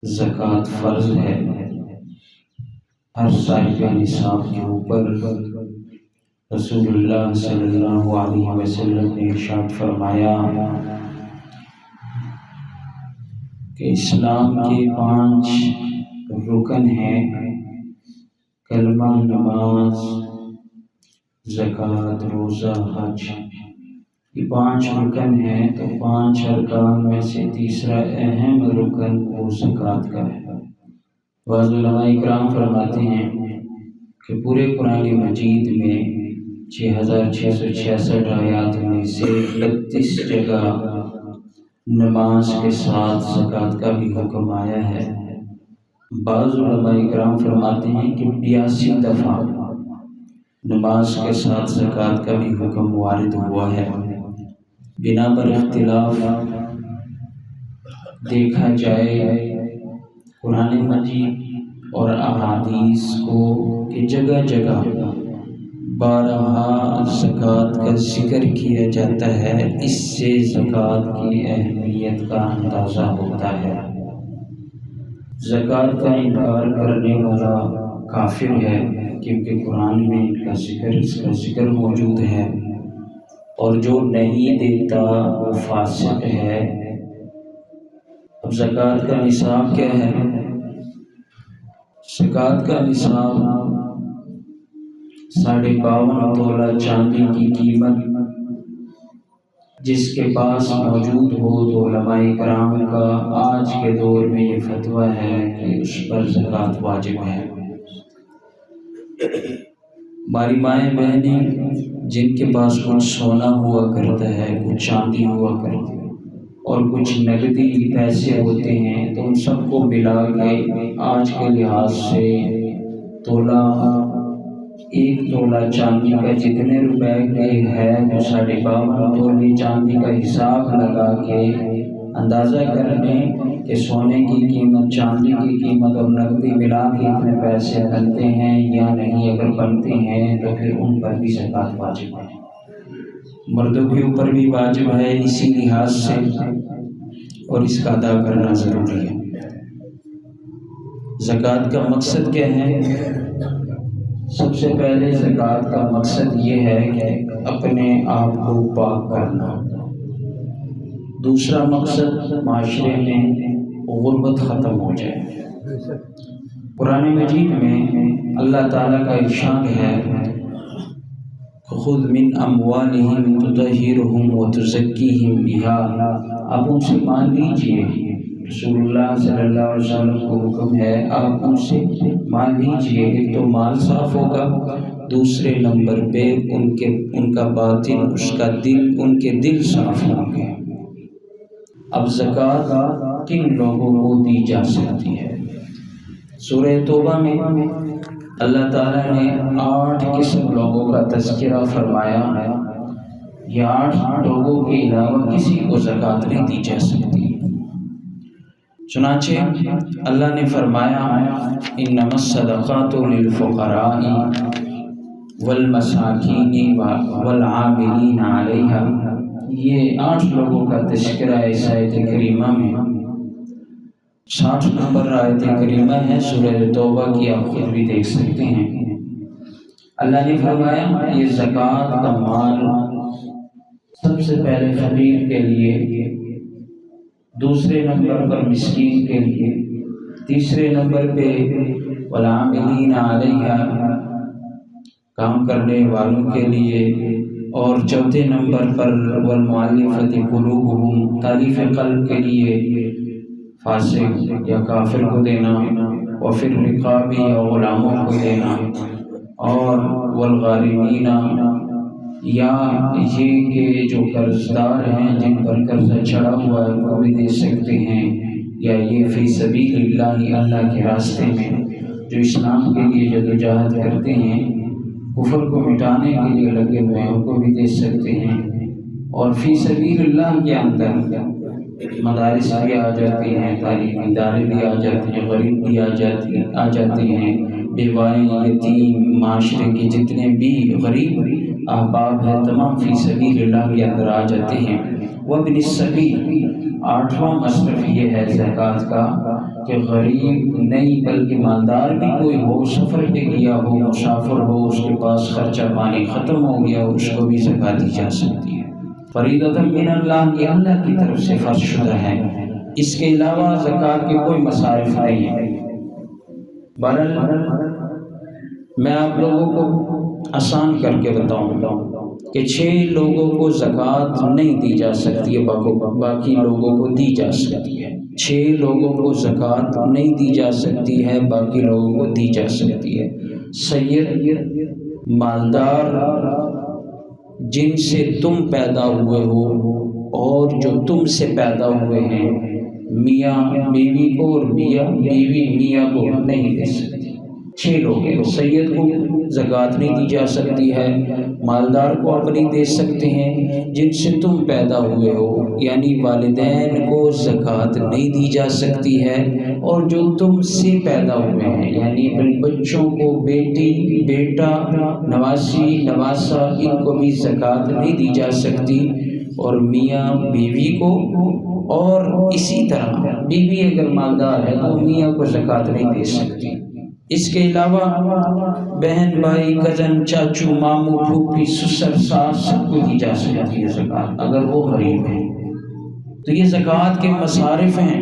زکوٰۃ فرض ہے ہر صاحب نصاب کے اوپر۔ رسول اللہ صلی اللہ علیہ وسلم نے ارشاد فرمایا کہ اسلام کے 5 رکن ہیں: کلمہ، نماز، زکوٰۃ، روزہ، حج۔ یہ 5 رکن ہیں، تو 5 ارکان میں سے تیسرا اہم رکن وہ زکوٰۃ کا ہے۔ بعض علماء اکرام فرماتے ہیں کہ پورے قرآن مجید میں 6666 آیات میں سے 32 جگہ نماز کے ساتھ زکوٰۃ کا بھی حکم آیا ہے۔ بعض علماء اکرام فرماتے ہیں کہ 82 دفعہ نماز کے ساتھ زکوٰۃ کا بھی حکم وارد ہوا ہے۔ بنا پر اختلاف دیکھا جائے قرآن مجید اور احادیث کو کہ جگہ جگہ بارہا زکوٰۃ کا ذکر کیا جاتا ہے، اس سے زکوٰۃ کی اہمیت کا اندازہ ہوتا ہے۔ زکوٰۃ کا انکار کرنے والا کافر ہے، کیونکہ قرآن میں اس کا ذکر موجود ہے، اور جو نہیں دیتا وہ فاسق ہے۔ اب زکوٰۃ کا نصاب کیا ہے؟ زکوٰۃ کا نصاب 52.5 تولہ چاندی کی قیمت جس کے پاس موجود ہو، تو علماء کرام کا آج کے دور میں یہ فتویٰ ہے کہ اس پر زکوٰۃ واجب ہے۔ ہماری مائیں بہنیں جن کے پاس کچھ سونا ہوا کرتا ہے، کچھ چاندی ہوا کرتی ہے، اور کچھ نقدی پیسے ہوتے ہیں، تو ان سب کو ملا کے آج کے لحاظ سے ایک تولہ چاندی کا جتنے روپے کے ہے، تو 52.5 تولے چاندی کا حساب لگا کے اندازہ کرنے کہ سونے کی قیمت، چاندی کی قیمت اور نقدی ملا کے اتنے پیسے بنتے ہیں یا نہیں۔ اگر بنتے ہیں تو پھر ان پر بھی زکوٰۃ واجب ہے۔ مردوں کے اوپر بھی واجب ہے اسی لحاظ سے، اور اس کا ادا کرنا ضروری ہے۔ زکوٰۃ کا مقصد کیا ہے؟ سب سے پہلے زکوٰۃ کا مقصد یہ ہے کہ اپنے آپ کو پاک کرنا۔ دوسرا مقصد معاشرے میں غربت ختم ہو جائے۔ قرآن مجید میں اللہ تعالیٰ کا ارشاد ہے، خُذْ مِنْ أَمْوَالِهِمْ تُطَهِّرُهُمْ وَتُزَكِّيهِمْ بِهَا۔ آپ ان سے مان لیجئے، رسول اللہ صلی اللہ علیہ وسلم کو حکم ہے، آپ ان سے مان لیجئے۔ ایک تو مال صاف ہوگا، دوسرے نمبر پہ ان کا باطن، اس کا دل، ان کے دل صاف ہوں گے۔ اب زکوٰۃ کن لوگوں کو دی جا سکتی ہے؟ سورہ توبہ میں اللہ تعالیٰ نے 8 قسم لوگوں کا تذکرہ فرمایا ہے۔ یہ 8 لوگوں کے علاوہ کسی کو زکوٰۃ نہیں دی جا سکتی۔ چنانچہ اللہ نے فرمایا، انما الصدقات للفقراء والمساکین والعاملین علیہا۔ یہ 8 لوگوں کا تذکرہ اس آیت کریمہ میں 60 نمبر آیت کریمہ ہے سورہ توبہ کی، آپ خود بھی دیکھ سکتے ہیں۔ اللہ نے فرمایا یہ زکوٰۃ کا مال سب سے پہلے فقیر کے لیے، دوسرے نمبر پر مسکین کے لیے، تیسرے نمبر پہ والعاملین علیہا کام کرنے والوں کے لیے، اور چوتھے نمبر پر والمؤلفۃ قلوبہم تالیف قلب کے لیے فاسق یا کافر کو دینا، اور پھر رقابی یا غلاموں کو دینا، اور والغارمین یا یہ کہ جو قرض دار ہیں جن پر قرضہ چڑھا ہوا ہے وہ بھی دے سکتے ہیں، یا یہ فی سبیل اللہ، اللہ کے راستے میں جو اسلام کے لیے جدوجہد کرتے ہیں، کفر کو مٹانے کے لیے لگے ہوئے ہیں، ان کو بھی دے سکتے ہیں۔ اور فی سبیل اللہ کے اندر مدارس بھی آ جاتی ہیں، تعلیمی ادارے بھی آ جاتے ہیں، غریب بھی آ جاتے ہیں، بیوائیں، یتیم، معاشرے کے جتنے بھی غریب احباب ہیں تمام فی سبیل اللہ کے اندر آ جاتے ہیں۔ وابن السبیل، 8واں مصرف یہ ہے زکوٰۃ کا کہ غریب نہیں بلکہ مالدار بھی کوئی ہو، سفر پہ گیا ہو، مسافر ہو، اس کے پاس خرچہ پانی ختم ہو گیا ہو، اس کو بھی زکوٰۃ دی جا سکتی ہے۔ فریضۃ من اللہ، یہ اللہ کی طرف سے فرض شدہ ہے، اس کے علاوہ زکوٰۃ کے کوئی مصارف نہیں ہیں۔ بہرحال میں آپ لوگوں کو آسان کر کے بتاؤں گا کہ 6 لوگوں کو زکوٰۃ نہیں دی جا سکتی ہے، باقی لوگوں کو دی جا سکتی ہے۔ 6 لوگوں کو زکوٰۃ نہیں دی جا سکتی ہے، باقی لوگوں کو دی جا سکتی ہے۔ سید، مالدار جن سے تم پیدا ہوئے ہو اور جو تم سے پیدا ہوئے ہیں، میاں بیوی کو اور بیوی میاں کو نہیں دے سکتی۔ 6 لوگ ہیں، سید کو زکوٰۃ نہیں دی جا سکتی ہے، مالدار کو اپنی دے سکتے ہیں، جن سے تم پیدا ہوئے ہو یعنی والدین کو زکوٰۃ نہیں دی جا سکتی ہے، اور جو تم سے پیدا ہوئے ہیں یعنی اپنے بچوں کو، بیٹی، بیٹا، نواسی، نواسا، ان کو بھی زکوٰۃ نہیں دی جا سکتی، اور میاں بیوی کو، اور اسی طرح بیوی اگر مالدار ہے تو میاں کو زکوٰۃ نہیں دے سکتی۔ اس کے علاوہ بہن، بھائی، کزن، چاچو، ماموں، پھوپھی، سسر، ساس، سب کو دی جا سکتی ہے زکوٰۃ اگر وہ غریب ہیں۔ تو یہ زکوٰۃ کے مصارف ہیں